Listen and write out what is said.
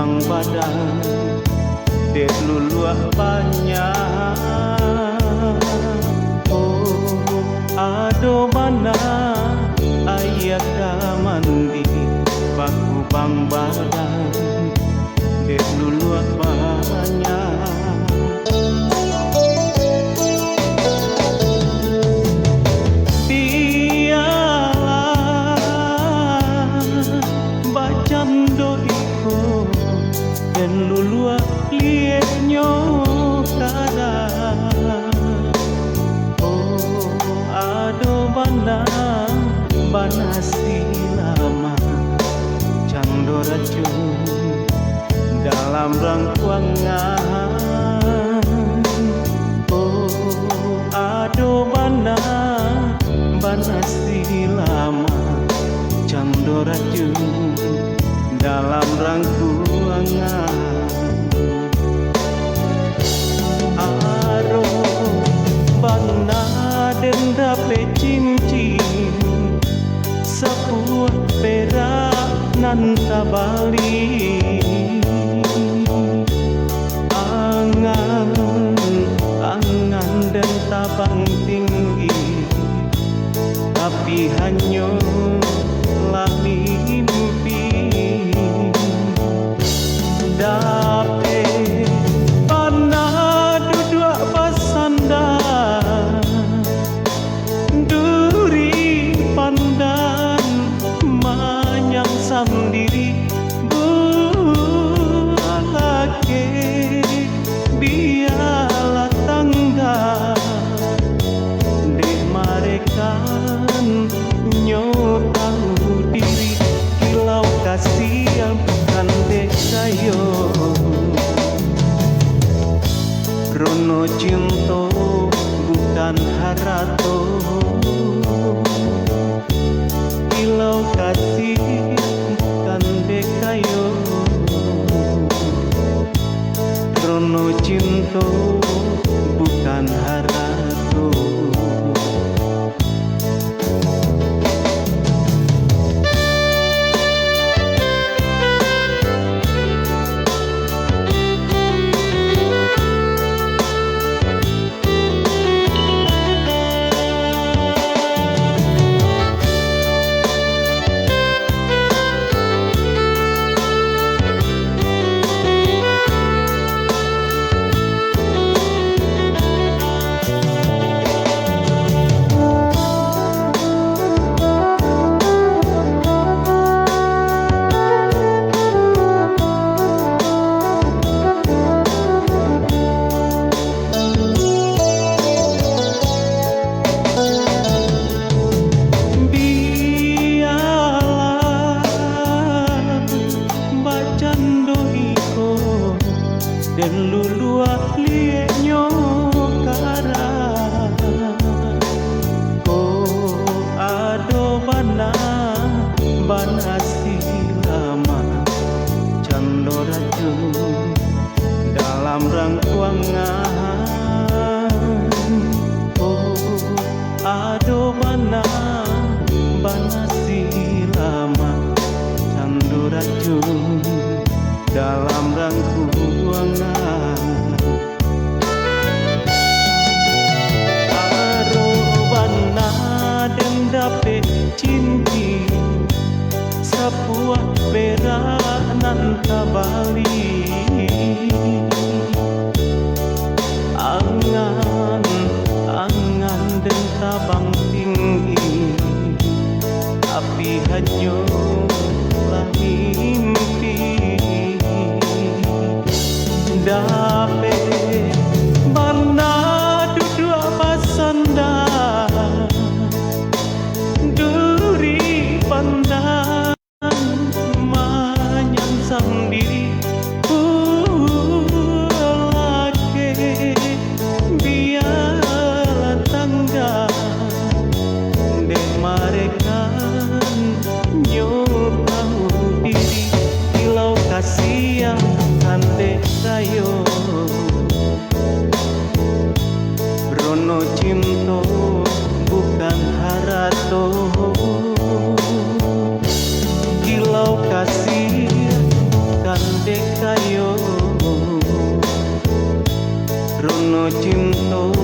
bang badan dek luluah banyak. Oh ado mana ayak mandi baku bang badan dek luluah banyak. Dan lulua lienyo kada. Oh ado bana silama cando racun dalam rangkuangan. Oh ado bana silama cando racun dalam rangkuangan. Aro bana denda pe cincin sepuh perak nan tabali. Angan dan tabang tinggi tapi hanya lah mimpi. Dape panah duduk pasanda duri pandan manyang sendiri bulake biarlah tangga dek mereka tahu diri kilau kasihan bukan dek sayo rono cinto bukan harato kilau kasih bukan dek sayo rono cinto bukan harato. Dan lulua lienyo kara. Oh ado bana silama cando racun dalam rangkuangan. Oh ado bana silama cando racun dalam rangkuangan. Aro bana denda pe cinci sepuah perak nan tabali. Angan dan tabang tinggi tapi hanya lah mimpi. Dape mana duduk pasanda duri pandan manyang sendiri cinta